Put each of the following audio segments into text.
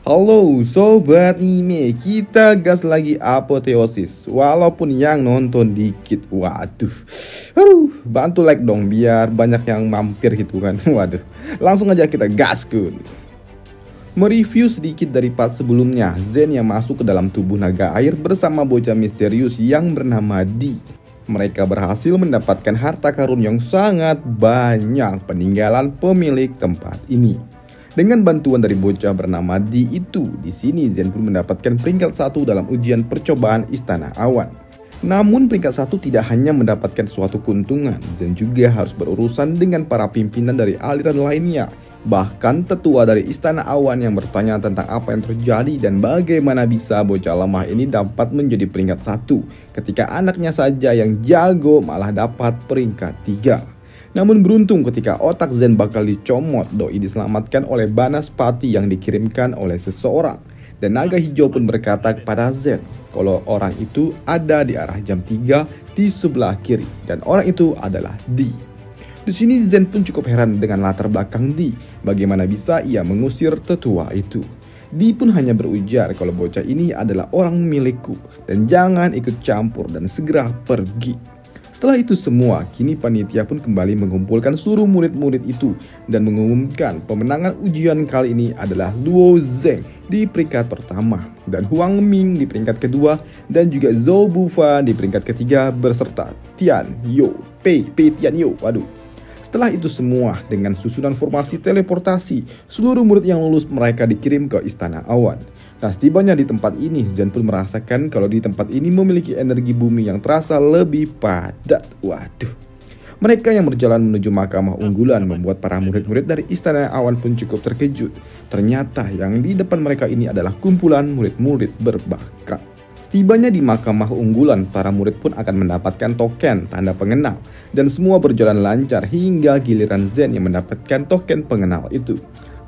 Halo Sobat Anime, kita gas lagi apoteosis. Walaupun yang nonton dikit, waduh, bantu like dong biar banyak yang mampir gitu kan. Waduh, langsung aja kita gaskun. Mereview sedikit dari part sebelumnya, Zen yang masuk ke dalam tubuh naga air bersama bocah misterius yang bernama Di. Mereka berhasil mendapatkan harta karun yang sangat banyak peninggalan pemilik tempat ini. Dengan bantuan dari bocah bernama Di itu, di sini Zen pun mendapatkan peringkat 1 dalam ujian percobaan Istana Awan. Namun peringkat 1 tidak hanya mendapatkan suatu keuntungan, Zen juga harus berurusan dengan para pimpinan dari aliran lainnya. Bahkan tetua dari Istana Awan yang bertanya tentang apa yang terjadi dan bagaimana bisa bocah lemah ini dapat menjadi peringkat 1 ketika anaknya saja yang jago malah dapat peringkat 3. Namun beruntung ketika otak Zen bakal dicomot, Doi diselamatkan oleh Banaspati yang dikirimkan oleh seseorang. Dan naga hijau pun berkata kepada Zen kalau orang itu ada di arah jam 3 di sebelah kiri dan orang itu adalah Di. Di sini Zen pun cukup heran dengan latar belakang Di, bagaimana bisa ia mengusir tetua itu. Di pun hanya berujar kalau bocah ini adalah orang milikku dan jangan ikut campur dan segera pergi. Setelah itu semua, kini panitia pun kembali mengumpulkan seluruh murid-murid itu dan mengumumkan pemenangan ujian kali ini adalah Luo Zeng di peringkat pertama dan Huang Ming di peringkat kedua dan juga Zhou Bufa di peringkat ketiga beserta Tian Yo, Tian Yo. Setelah itu semua, dengan susunan formasi teleportasi, seluruh murid yang lulus mereka dikirim ke Istana Awan. Nah, setibanya di tempat ini, Zen pun merasakan kalau di tempat ini memiliki energi bumi yang terasa lebih padat. Waduh. Mereka yang berjalan menuju mahkamah unggulan membuat para murid-murid dari Istana Awan pun cukup terkejut. Ternyata yang di depan mereka ini adalah kumpulan murid-murid berbakat. Setibanya di mahkamah unggulan, para murid pun akan mendapatkan token tanda pengenal. Dan semua berjalan lancar hingga giliran Zen yang mendapatkan token pengenal itu.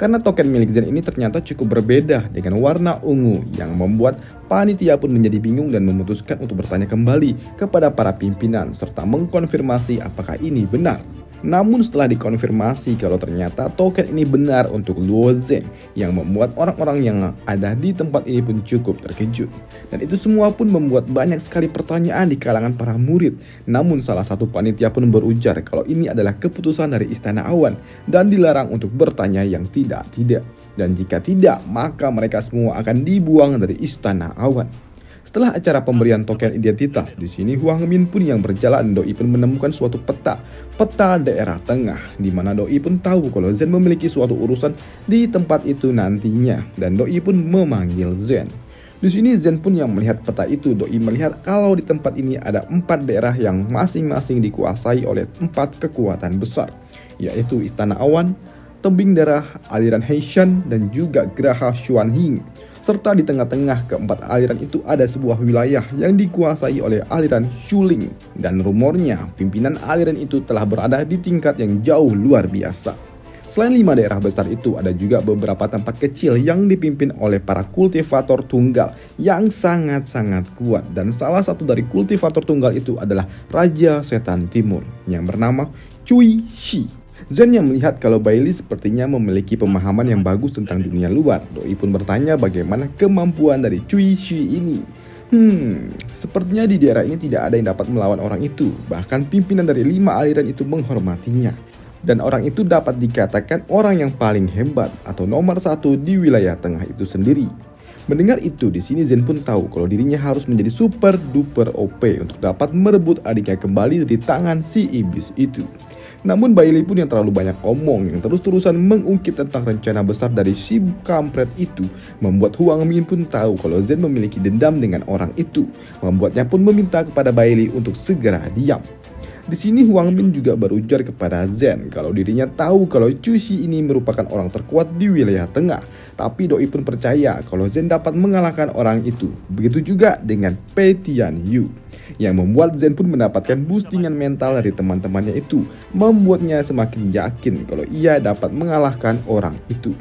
Karena token milik Zen ini ternyata cukup berbeda dengan warna ungu yang membuat panitia pun menjadi bingung dan memutuskan untuk bertanya kembali kepada para pimpinan serta mengkonfirmasi apakah ini benar. Namun setelah dikonfirmasi kalau ternyata token ini benar untuk Luo Zeng yang membuat orang-orang yang ada di tempat ini pun cukup terkejut. Dan itu semua pun membuat banyak sekali pertanyaan di kalangan para murid. Namun salah satu panitia pun berujar kalau ini adalah keputusan dari Istana Awan dan dilarang untuk bertanya yang tidak-tidak. Dan jika tidak, maka mereka semua akan dibuang dari Istana Awan. Setelah acara pemberian token identitas, di sini Huang Min pun yang berjalan, Doi pun menemukan suatu peta daerah tengah, di mana Doi pun tahu kalau Zen memiliki suatu urusan di tempat itu nantinya, dan Doi pun memanggil Zen. Di sini Zen pun yang melihat peta itu, Doi melihat kalau di tempat ini ada 4 daerah yang masing-masing dikuasai oleh 4 kekuatan besar, yaitu Istana Awan, tebing darah, aliran Heishan, dan juga Geraha Xuanhing. Serta di tengah-tengah keempat aliran itu ada sebuah wilayah yang dikuasai oleh aliran Shuling. Dan rumornya pimpinan aliran itu telah berada di tingkat yang jauh luar biasa. Selain 5 daerah besar itu, ada juga beberapa tempat kecil yang dipimpin oleh para kultivator tunggal yang sangat-sangat kuat. Dan salah satu dari kultivator tunggal itu adalah Raja Setan Timur yang bernama Cui Shi. Zen yang melihat kalau Bailey sepertinya memiliki pemahaman yang bagus tentang dunia luar. Doi pun bertanya bagaimana kemampuan dari Cui Shi ini. Sepertinya di daerah ini tidak ada yang dapat melawan orang itu. Bahkan pimpinan dari 5 aliran itu menghormatinya. Dan orang itu dapat dikatakan orang yang paling hebat atau nomor 1 di wilayah tengah itu sendiri. Mendengar itu, di sini Zen pun tahu kalau dirinya harus menjadi super duper OP untuk dapat merebut adiknya kembali dari tangan si iblis itu. Namun Bailey pun yang terlalu banyak omong yang terus-terusan mengungkit tentang rencana besar dari si kampret itu membuat Huang Min pun tahu kalau Zen memiliki dendam dengan orang itu, membuatnya pun meminta kepada Bailey untuk segera diam. Di sini Huang Min juga berujar kepada Zen kalau dirinya tahu kalau Cui Shi ini merupakan orang terkuat di wilayah tengah, tapi Doi pun percaya kalau Zen dapat mengalahkan orang itu. Begitu juga dengan Pei Tian Yu, yang membuat Zen pun mendapatkan boostingan mental dari teman-temannya itu, membuatnya semakin yakin kalau ia dapat mengalahkan orang itu.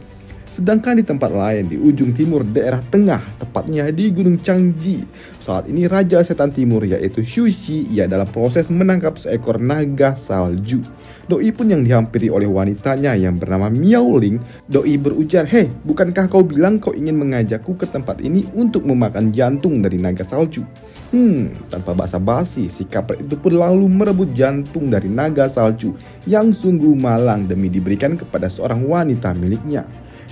Sedangkan di tempat lain di ujung timur daerah tengah, tepatnya di Gunung Changji, saat ini Raja Setan Timur yaitu Shushi ia dalam proses menangkap seekor naga salju. Doi pun yang dihampiri oleh wanitanya yang bernama Miaoling. Doi berujar, "Hei, bukankah kau bilang kau ingin mengajakku ke tempat ini untuk memakan jantung dari naga salju?" Tanpa basa-basi, si kampret itu pun lalu merebut jantung dari naga salju yang sungguh malang demi diberikan kepada seorang wanita miliknya.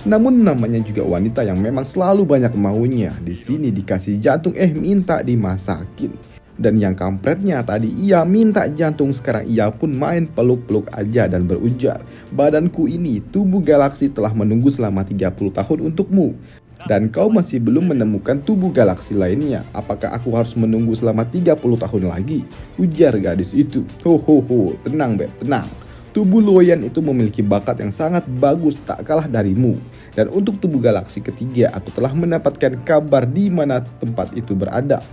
Namun namanya juga wanita yang memang selalu banyak maunya. Di sini dikasih jantung minta dimasakin. Dan yang kampretnya tadi ia minta jantung, sekarang ia pun main peluk-peluk aja dan berujar, "Badanku ini, tubuh galaksi telah menunggu selama 30 tahun untukmu. Dan kau masih belum menemukan tubuh galaksi lainnya. Apakah aku harus menunggu selama 30 tahun lagi?" Ujar gadis itu. Ho, tenang beb, tenang. Tubuh Luoyan itu memiliki bakat yang sangat bagus tak kalah darimu. Dan untuk tubuh galaksi ketiga, aku telah mendapatkan kabar di mana tempat itu berada.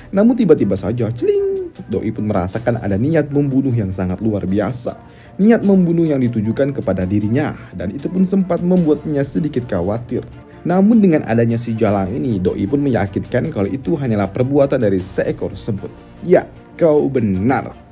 Namun tiba-tiba saja, celing, Doi pun merasakan ada niat membunuh yang sangat luar biasa. Niat membunuh yang ditujukan kepada dirinya, dan itu pun sempat membuatnya sedikit khawatir. Namun dengan adanya si jalang ini, Doi pun meyakinkan kalau itu hanyalah perbuatan dari seekor semut. Ya, kau benar.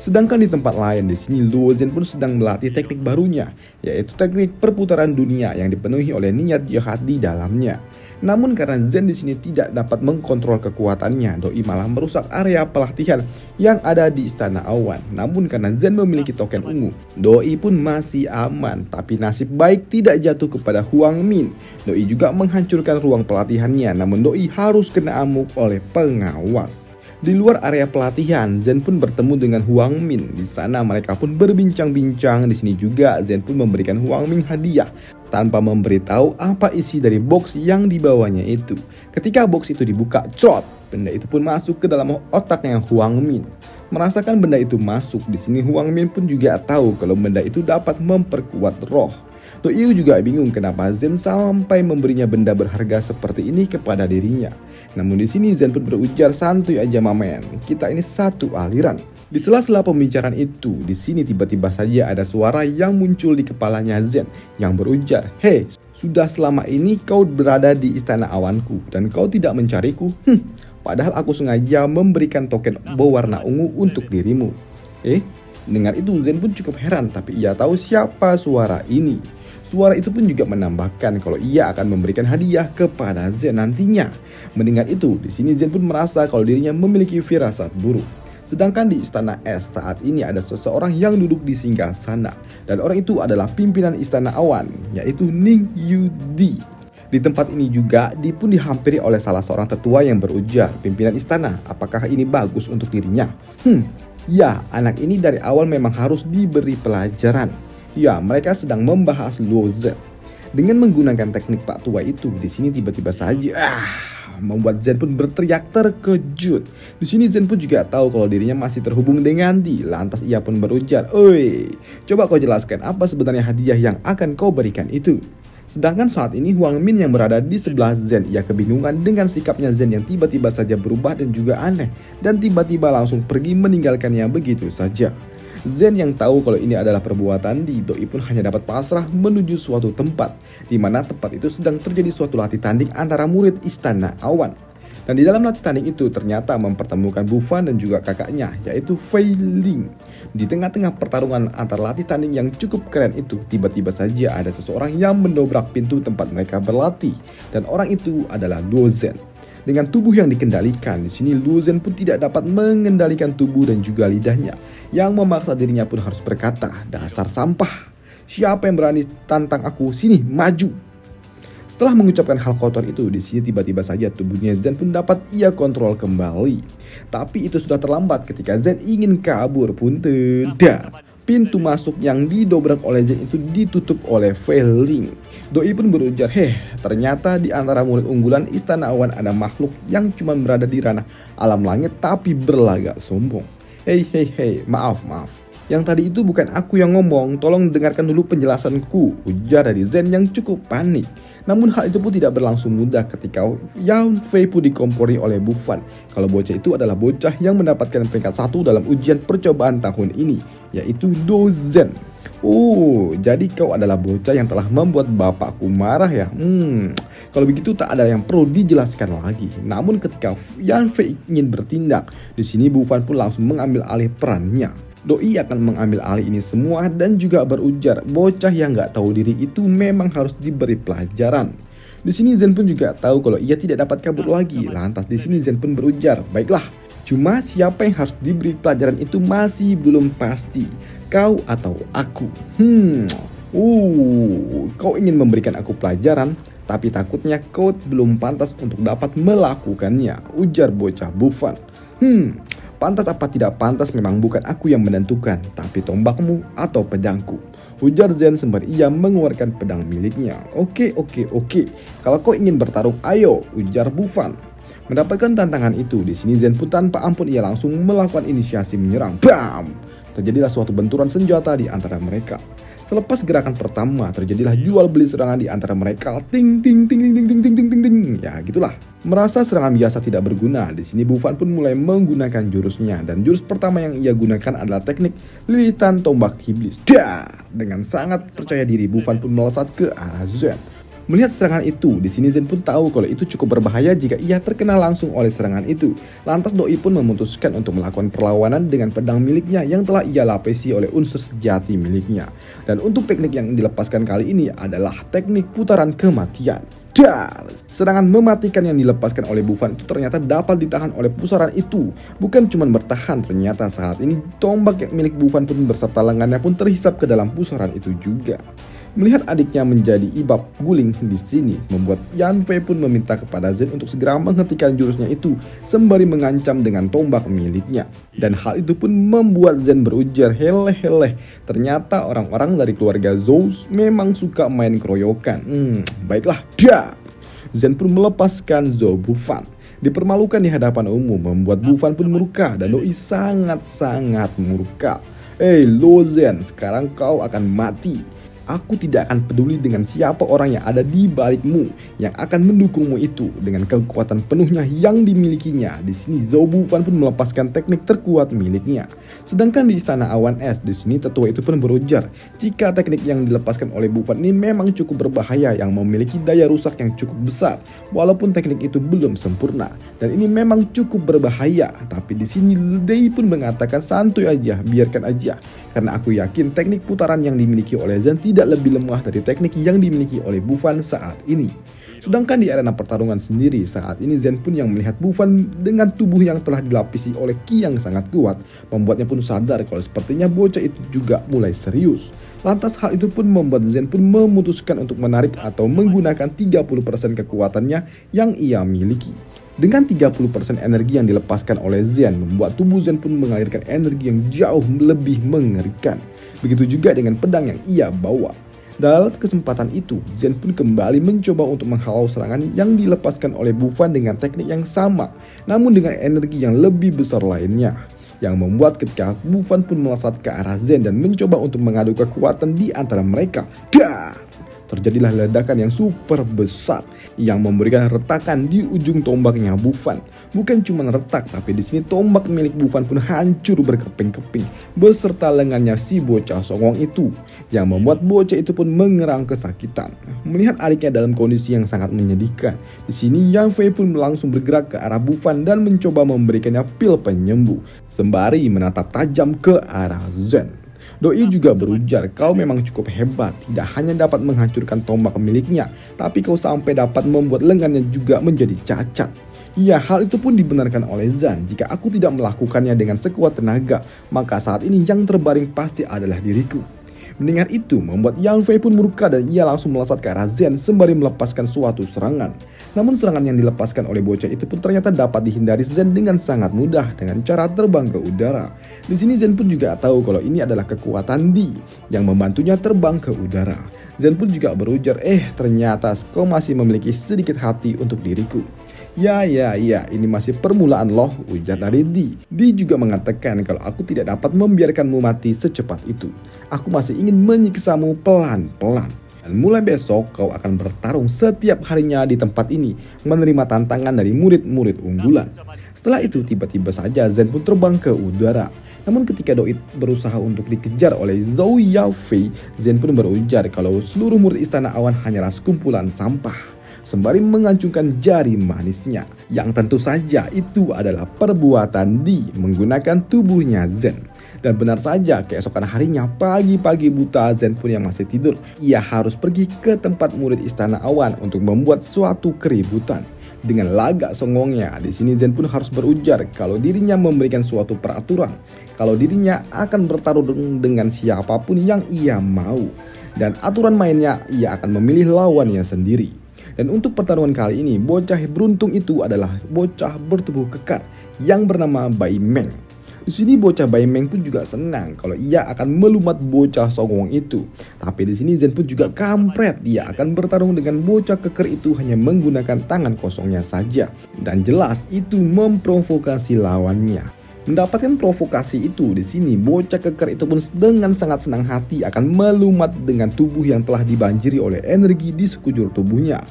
Sedangkan di tempat lain di sini Luo Zhen pun sedang melatih teknik barunya, yaitu teknik perputaran dunia yang dipenuhi oleh niat jahat di dalamnya. Namun karena Zen di sini tidak dapat mengkontrol kekuatannya, Doi malah merusak area pelatihan yang ada di Istana Awan. Namun karena Zen memiliki token ungu, Doi pun masih aman. Tapi nasib baik tidak jatuh kepada Huang Min. Doi juga menghancurkan ruang pelatihannya, namun Doi harus kena amuk oleh pengawas. Di luar area pelatihan, Zen pun bertemu dengan Huang Min. Di sana mereka pun berbincang-bincang. Di sini juga Zen pun memberikan Huang Min hadiah tanpa memberitahu apa isi dari box yang dibawanya itu. Ketika box itu dibuka, crot, benda itu pun masuk ke dalam otaknya Huang Min. Merasakan benda itu masuk, di sini Huang Min pun juga tahu kalau benda itu dapat memperkuat roh. Doi juga bingung kenapa Zen sampai memberinya benda berharga seperti ini kepada dirinya. Namun di sini Zen pun berujar, "Santuy aja mamen, kita ini satu aliran." Di sela-sela pembicaraan itu, di sini tiba-tiba saja ada suara yang muncul di kepalanya Zen yang berujar, "Hei, sudah selama ini kau berada di istana awanku dan kau tidak mencariku? Padahal aku sengaja memberikan token berwarna ungu untuk dirimu." Dengar itu Zen pun cukup heran, tapi ia tahu siapa suara ini. Suara itu pun juga menambahkan kalau ia akan memberikan hadiah kepada Zen nantinya. Mendengar itu, di sini Zen pun merasa kalau dirinya memiliki firasat buruk. Sedangkan di Istana Es saat ini ada seseorang yang duduk di singgasana, dan orang itu adalah pimpinan Istana Awan, yaitu Ning Yudi. Di tempat ini juga Di pun dihampiri oleh salah seorang tetua yang berujar, "Pimpinan istana, apakah ini bagus untuk dirinya?" Ya, anak ini dari awal memang harus diberi pelajaran. Ya, mereka sedang membahas Luo Zhen. Dengan menggunakan teknik Pak Tua itu, di sini tiba-tiba saja membuat Zen pun berteriak terkejut. Di sini Zen pun juga tahu kalau dirinya masih terhubung dengan Di. Lantas ia pun berujar, "Oi, coba kau jelaskan apa sebenarnya hadiah yang akan kau berikan itu?" Sedangkan saat ini Huang Min yang berada di sebelah Zen, ia kebingungan dengan sikapnya Zen yang tiba-tiba saja berubah dan juga aneh, dan tiba-tiba langsung pergi meninggalkannya begitu saja. Zen yang tahu kalau ini adalah perbuatan Di, Doi pun hanya dapat pasrah menuju suatu tempat, di mana tempat itu sedang terjadi suatu latih tanding antara murid Istana Awan. Dan di dalam latih tanding itu ternyata mempertemukan Bufan dan juga kakaknya, yaitu Fei Ling. Di tengah-tengah pertarungan antara latih tanding yang cukup keren itu, tiba-tiba saja ada seseorang yang mendobrak pintu tempat mereka berlatih, dan orang itu adalah Luo Zhen. Dengan tubuh yang dikendalikan, di sini Luo Zhen pun tidak dapat mengendalikan tubuh dan juga lidahnya, yang memaksa dirinya pun harus berkata, "Dasar sampah, siapa yang berani tantang aku? Sini, maju." Setelah mengucapkan hal kotor itu, di sini tiba-tiba saja tubuhnya Zen pun dapat ia kontrol kembali. Tapi itu sudah terlambat ketika Zen ingin kabur pun tidak. Pintu masuk yang didobrak oleh Zen itu ditutup oleh Fei Ling. Doi pun berujar, ternyata di antara murid unggulan Istana Awan ada makhluk yang cuma berada di ranah alam langit tapi berlagak sombong. Hei, maaf. Yang tadi itu bukan aku yang ngomong, tolong dengarkan dulu penjelasanku, ujar dari Zen yang cukup panik. Namun hal itu pun tidak berlangsung mudah ketika Yang Fei pun dikompori oleh Bufan. Kalau bocah itu adalah bocah yang mendapatkan peringkat 1 dalam ujian percobaan tahun ini, yaitu Dozen. Oh, jadi kau adalah bocah yang telah membuat bapakku marah ya? Kalau begitu tak ada yang perlu dijelaskan lagi. Namun ketika Yan Fei ingin bertindak, di sini Bu Fan pun langsung mengambil alih perannya. Doi akan mengambil alih ini semua dan juga berujar, bocah yang nggak tahu diri itu memang harus diberi pelajaran. Di sini Zen pun juga tahu kalau ia tidak dapat kabur lagi. Lantas di sini Zen pun berujar, baiklah. Cuma siapa yang harus diberi pelajaran itu masih belum pasti. Kau atau aku? Kau ingin memberikan aku pelajaran, tapi takutnya kau belum pantas untuk dapat melakukannya, ujar bocah Bu Fan. Pantas apa tidak pantas memang bukan aku yang menentukan, tapi tombakmu atau pedangku, ujar Zen sembari ia mengeluarkan pedang miliknya. Oke. Kalau kau ingin bertarung, ayo, ujar Bu Fan. Mendapatkan tantangan itu, di sini Zen pun tanpa ampun ia langsung melakukan inisiasi menyerang. Bam! Terjadilah suatu benturan senjata di antara mereka. Selepas gerakan pertama, terjadilah jual beli serangan di antara mereka. Ting. Ya, gitulah. Merasa serangan biasa tidak berguna, di sini Bu Fan pun mulai menggunakan jurusnya, dan jurus pertama yang ia gunakan adalah teknik lilitan tombak iblis. Dengan sangat percaya diri, Bu Fan pun melesat ke arah Zen. Melihat serangan itu, di sini Zen pun tahu kalau itu cukup berbahaya jika ia terkena langsung oleh serangan itu. Lantas Doi pun memutuskan untuk melakukan perlawanan dengan pedang miliknya yang telah ia lapisi oleh unsur sejati miliknya. Dan untuk teknik yang dilepaskan kali ini adalah teknik putaran kematian. Serangan mematikan yang dilepaskan oleh Bu Fan itu ternyata dapat ditahan oleh pusaran itu. Bukan cuma bertahan, ternyata saat ini tombak milik Bu Fan pun berserta lengannya pun terhisap ke dalam pusaran itu juga. Melihat adiknya menjadi ibab guling di sini, membuat Yan Fei pun meminta kepada Zen untuk segera menghentikan jurusnya itu sembari mengancam dengan tombak miliknya. Dan hal itu pun membuat Zen berujar, heleh, ternyata orang-orang dari keluarga Zhou memang suka main keroyokan. Baiklah, Zen pun melepaskan Zhou Bu Fan. Dipermalukan di hadapan umum membuat Bu Fan pun murka dan Doi sangat murka. Lo Zen, sekarang kau akan mati. Aku tidak akan peduli dengan siapa orang yang ada di balikmu yang akan mendukungmu itu dengan kekuatan penuhnya yang dimilikinya. Di sini Zhou Bu Fan pun melepaskan teknik terkuat miliknya. Sedangkan di Istana Awan Es, di sini tetua itu pun berujar, jika teknik yang dilepaskan oleh Bu Fan ini memang cukup berbahaya yang memiliki daya rusak yang cukup besar, walaupun teknik itu belum sempurna dan ini memang cukup berbahaya. Tapi di sini Dei pun mengatakan santuy aja, biarkan aja, karena aku yakin teknik putaran yang dimiliki oleh Zen tidak lebih lemah dari teknik yang dimiliki oleh Bu Fan saat ini. Sedangkan di arena pertarungan sendiri, saat ini Zen pun yang melihat Bu Fan dengan tubuh yang telah dilapisi oleh ki yang sangat kuat, membuatnya pun sadar kalau sepertinya bocah itu juga mulai serius. Lantas hal itu pun membuat Zen pun memutuskan untuk menarik atau menggunakan 30% kekuatannya yang ia miliki. Dengan 30% energi yang dilepaskan oleh Zen, membuat tubuh Zen pun mengalirkan energi yang jauh lebih mengerikan. Begitu juga dengan pedang yang ia bawa. Dalam kesempatan itu, Zen pun kembali mencoba untuk menghalau serangan yang dilepaskan oleh Bu Fan dengan teknik yang sama, namun dengan energi yang lebih besar lainnya. Yang membuat ketika Bu Fan pun melesat ke arah Zen dan mencoba untuk mengadu kekuatan di antara mereka. Terjadilah ledakan yang super besar yang memberikan retakan di ujung tombaknya Bu Fan. Bukan cuma retak, tapi di sini tombak milik Bu Fan pun hancur berkeping-keping beserta lengannya si bocah songong itu, yang membuat bocah itu pun mengerang kesakitan. Melihat adiknya dalam kondisi yang sangat menyedihkan, di sini Yan Fei pun langsung bergerak ke arah Bu Fan dan mencoba memberikannya pil penyembuh sembari menatap tajam ke arah Zen. Doi juga berujar, kau memang cukup hebat, tidak hanya dapat menghancurkan tombak miliknya, tapi kau sampai dapat membuat lengannya juga menjadi cacat. Ya, hal itu pun dibenarkan oleh Zan. Jika aku tidak melakukannya dengan sekuat tenaga, maka saat ini yang terbaring pasti adalah diriku. Mendengar itu, membuat Yang Fei pun murka dan ia langsung melesat ke arah Zen sembari melepaskan suatu serangan. Namun serangan yang dilepaskan oleh bocah itu pun ternyata dapat dihindari Zen dengan sangat mudah dengan cara terbang ke udara. Di sini Zen pun juga tahu kalau ini adalah kekuatan Di yang membantunya terbang ke udara. Zen pun juga berujar, ternyata kau masih memiliki sedikit hati untuk diriku. Ya, ini masih permulaan loh, ujar dari Di. Di juga mengatakan kalau aku tidak dapat membiarkanmu mati secepat itu. Aku masih ingin menyiksamu pelan-pelan. Dan mulai besok kau akan bertarung setiap harinya di tempat ini, menerima tantangan dari murid-murid unggulan. Setelah itu tiba-tiba saja Zen pun terbang ke udara. Namun ketika Doi berusaha untuk dikejar oleh Zhou Yaofei, Zen pun berujar kalau seluruh murid Istana Awan hanyalah sekumpulan sampah, sembari mengacungkan jari manisnya, yang tentu saja itu adalah perbuatan Di menggunakan tubuhnya Zen. Dan benar saja, keesokan harinya pagi-pagi buta Zen pun yang masih tidur, ia harus pergi ke tempat murid Istana Awan untuk membuat suatu keributan. Dengan lagak songongnya, di sini Zen pun harus berujar kalau dirinya memberikan suatu peraturan, kalau dirinya akan bertarung dengan siapapun yang ia mau. Dan aturan mainnya, ia akan memilih lawannya sendiri. Dan untuk pertarungan kali ini, bocah beruntung itu adalah bocah bertubuh kekar yang bernama Bai Meng. Di sini bocah Bai Meng pun juga senang kalau ia akan melumat bocah songong itu. Tapi di sini Zen pun juga kampret, dia akan bertarung dengan bocah keker itu hanya menggunakan tangan kosongnya saja. Dan jelas itu memprovokasi lawannya. Mendapatkan provokasi itu, di sini bocah keker itu pun dengan sangat senang hati akan melumat dengan tubuh yang telah dibanjiri oleh energi di sekujur tubuhnya.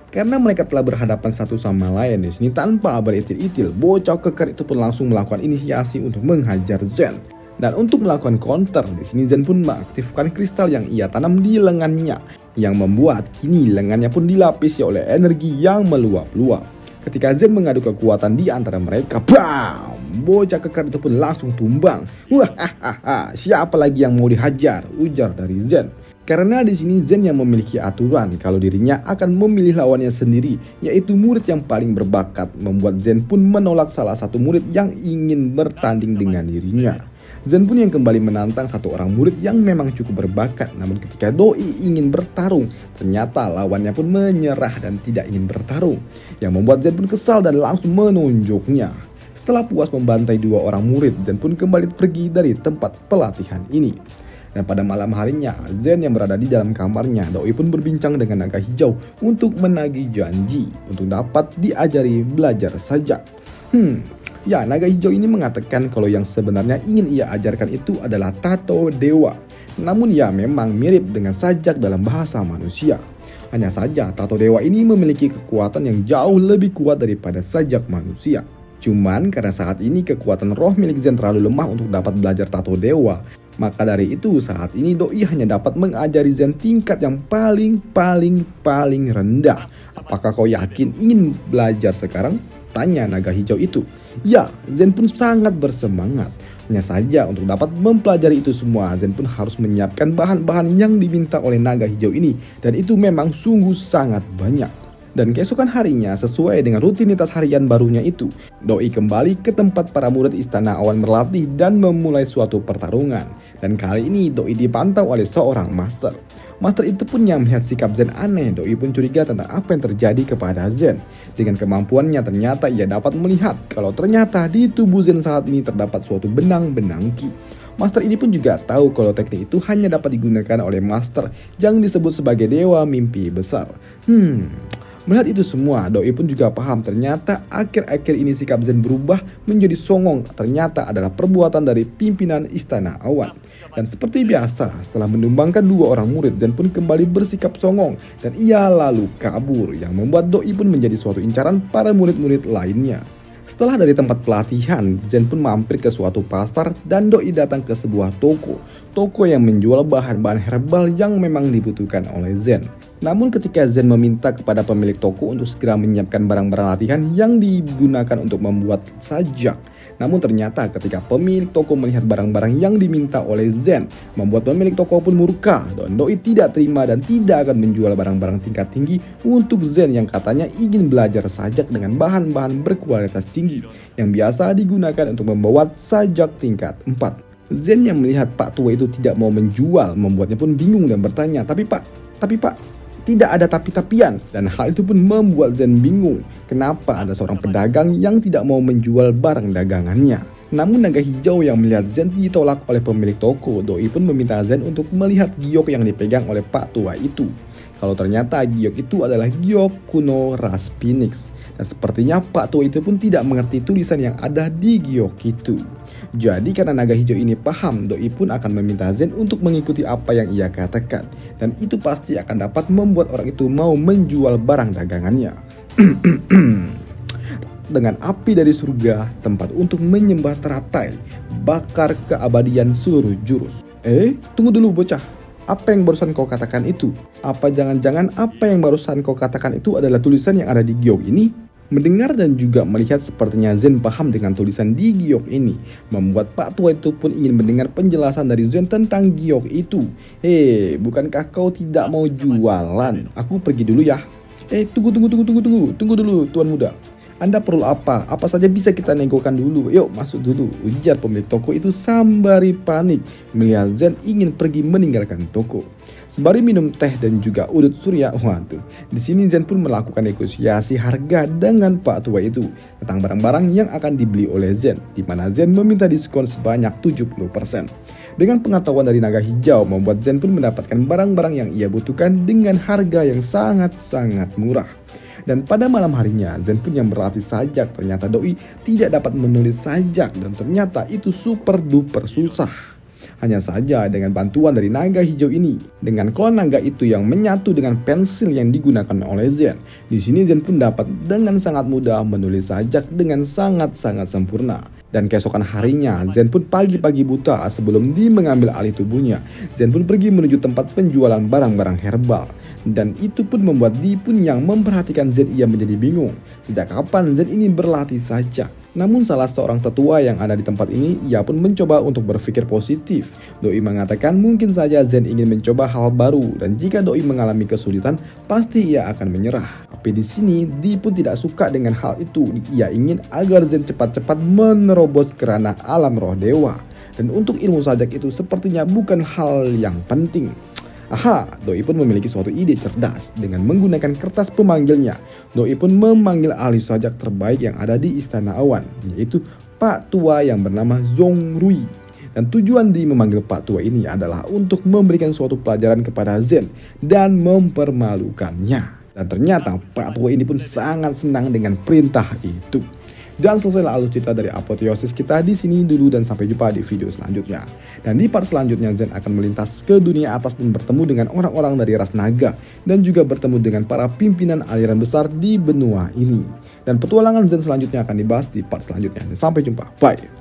Karena mereka telah berhadapan satu sama lain, di sini tanpa beritil-itil, bocah keker itu pun langsung melakukan inisiasi untuk menghajar Zen. Dan untuk melakukan counter, di sini Zen pun mengaktifkan kristal yang ia tanam di lengannya, yang membuat kini lengannya pun dilapisi oleh energi yang meluap-luap. Ketika Zen mengadu kekuatan di antara mereka, bam! Bocah kekar itu pun langsung tumbang. Wah, siapa lagi yang mau dihajar? Ujar dari Zen. Karena di sini Zen yang memiliki aturan kalau dirinya akan memilih lawannya sendiri, yaitu murid yang paling berbakat, membuat Zen pun menolak salah satu murid yang ingin bertanding dengan dirinya. Zen pun yang kembali menantang satu orang murid yang memang cukup berbakat, namun ketika Doi ingin bertarung, ternyata lawannya pun menyerah dan tidak ingin bertarung, yang membuat Zen pun kesal dan langsung menunjuknya. Setelah puas membantai dua orang murid, Zen pun kembali pergi dari tempat pelatihan ini. Dan pada malam harinya, Zen yang berada di dalam kamarnya, Doi pun berbincang dengan naga hijau untuk menagih janji untuk dapat diajari belajar sajak. Ya, naga hijau ini mengatakan kalau yang sebenarnya ingin ia ajarkan itu adalah tato dewa. Namun ya memang mirip dengan sajak dalam bahasa manusia. Hanya saja tato dewa ini memiliki kekuatan yang jauh lebih kuat daripada sajak manusia. Cuman karena saat ini kekuatan roh milik Zen terlalu lemah untuk dapat belajar tato dewa, maka dari itu saat ini Doi hanya dapat mengajari Zen tingkat yang paling rendah. Apakah kau yakin ingin belajar sekarang? Tanya naga hijau itu. Ya, Zen pun sangat bersemangat. Hanya saja untuk dapat mempelajari itu semua, Zen pun harus menyiapkan bahan-bahan yang diminta oleh naga hijau ini. Dan itu memang sungguh sangat banyak. Dan keesokan harinya, sesuai dengan rutinitas harian barunya itu, Doi kembali ke tempat para murid Istana Awan berlatih dan memulai suatu pertarungan. Dan kali ini Doi dipantau oleh seorang master. Master itu pun yang melihat sikap Zen aneh, Doi pun curiga tentang apa yang terjadi kepada Zen. Dengan kemampuannya ternyata ia dapat melihat kalau ternyata di tubuh Zen saat ini terdapat suatu benang-benang ki. Master ini pun juga tahu kalau teknik itu hanya dapat digunakan oleh master yang disebut sebagai dewa mimpi besar. Melihat itu semua, Doi pun juga paham ternyata akhir-akhir ini sikap Zen berubah menjadi songong ternyata adalah perbuatan dari pimpinan Istana Awan. Dan seperti biasa, setelah menumbangkan dua orang murid, Zen pun kembali bersikap songong dan ia lalu kabur, yang membuat Doi pun menjadi suatu incaran para murid-murid lainnya. Setelah dari tempat pelatihan, Zen pun mampir ke suatu pasar dan Doi datang ke sebuah toko yang menjual bahan-bahan herbal yang memang dibutuhkan oleh Zen. Namun ketika Zen meminta kepada pemilik toko untuk segera menyiapkan barang-barang latihan yang digunakan untuk membuat sajak, namun ternyata ketika pemilik toko melihat barang-barang yang diminta oleh Zen, membuat pemilik toko pun murka dan Doi tidak terima dan tidak akan menjual barang-barang tingkat tinggi untuk Zen yang katanya ingin belajar sajak dengan bahan-bahan berkualitas tinggi yang biasa digunakan untuk membuat sajak tingkat 4. Zen yang melihat Pak Tua itu tidak mau menjual membuatnya pun bingung dan bertanya, tapi Pak, tidak ada tapi-tapian. Dan hal itu pun membuat Zen bingung. Kenapa ada seorang pedagang yang tidak mau menjual barang dagangannya. Namun naga hijau yang melihat Zen ditolak oleh pemilik toko, Doi pun meminta Zen untuk melihat giok yang dipegang oleh Pak Tua itu. Kalau ternyata giok itu adalah giok kuno ras Phoenix. Dan sepertinya Pak Tua itu pun tidak mengerti tulisan yang ada di giok itu. Jadi karena naga hijau ini paham, Doi pun akan meminta Zen untuk mengikuti apa yang ia katakan. Dan itu pasti akan dapat membuat orang itu mau menjual barang dagangannya. dengan api dari surga, tempat untuk menyembah teratai, bakar keabadian seluruh jurus. Tunggu dulu bocah. Apa yang barusan kau katakan itu? Apa jangan-jangan apa yang barusan kau katakan itu adalah tulisan yang ada di giok ini? Mendengar dan juga melihat sepertinya Zen paham dengan tulisan di giok ini, membuat Pak Tua itu pun ingin mendengar penjelasan dari Zen tentang giok itu. Bukankah kau tidak mau jualan? Aku pergi dulu ya. Tunggu dulu Tuan Muda. Anda perlu apa? Apa saja bisa kita negokan dulu. Yuk masuk dulu, ujar pemilik toko itu sambari panik melihat Zen ingin pergi meninggalkan toko. Sembari minum teh dan juga udut surya, di sini Zen pun melakukan negosiasi harga dengan Pak Tua itu tentang barang-barang yang akan dibeli oleh Zen, di mana Zen meminta diskon sebanyak 70%. Dengan pengetahuan dari naga hijau membuat Zen pun mendapatkan barang-barang yang ia butuhkan dengan harga yang sangat-sangat murah. Dan pada malam harinya, Zen pun yang berlatih sajak ternyata doi tidak dapat menulis sajak dan ternyata itu super duper susah. Hanya saja dengan bantuan dari naga hijau ini, dengan klon naga itu yang menyatu dengan pensil yang digunakan oleh Zen, di sini Zen pun dapat dengan sangat mudah menulis sajak dengan sangat-sangat sempurna. Dan keesokan harinya, Zen pun pagi-pagi buta sebelum mengambil alih tubuhnya. Zen pun pergi menuju tempat penjualan barang-barang herbal. Dan itu pun membuat Di pun yang memperhatikan Zen ia menjadi bingung. Sejak kapan Zen ini berlatih sajak? Namun salah seorang tetua yang ada di tempat ini, ia pun mencoba untuk berpikir positif. Doi mengatakan mungkin saja Zen ingin mencoba hal baru dan jika Doi mengalami kesulitan, pasti ia akan menyerah. Tapi di sini Di pun tidak suka dengan hal itu. Ia ingin agar Zen cepat-cepat menerobos kerana alam roh dewa. Dan untuk ilmu sajak itu sepertinya bukan hal yang penting. Doi pun memiliki suatu ide cerdas. Dengan menggunakan kertas pemanggilnya, Doi pun memanggil ahli sajak terbaik yang ada di Istana Awan, yaitu Pak Tua yang bernama Zongrui. Dan tujuan Di memanggil Pak Tua ini adalah untuk memberikan suatu pelajaran kepada Zen dan mempermalukannya. Dan ternyata Pak Tua ini pun sangat senang dengan perintah itu. Dan selesailah alur cerita dari apoteosis kita di sini dulu dan sampai jumpa di video selanjutnya. Dan di part selanjutnya Zen akan melintas ke dunia atas dan bertemu dengan orang-orang dari ras naga dan juga bertemu dengan para pimpinan aliran besar di benua ini. Dan petualangan Zen selanjutnya akan dibahas di part selanjutnya. Dan sampai jumpa. Bye.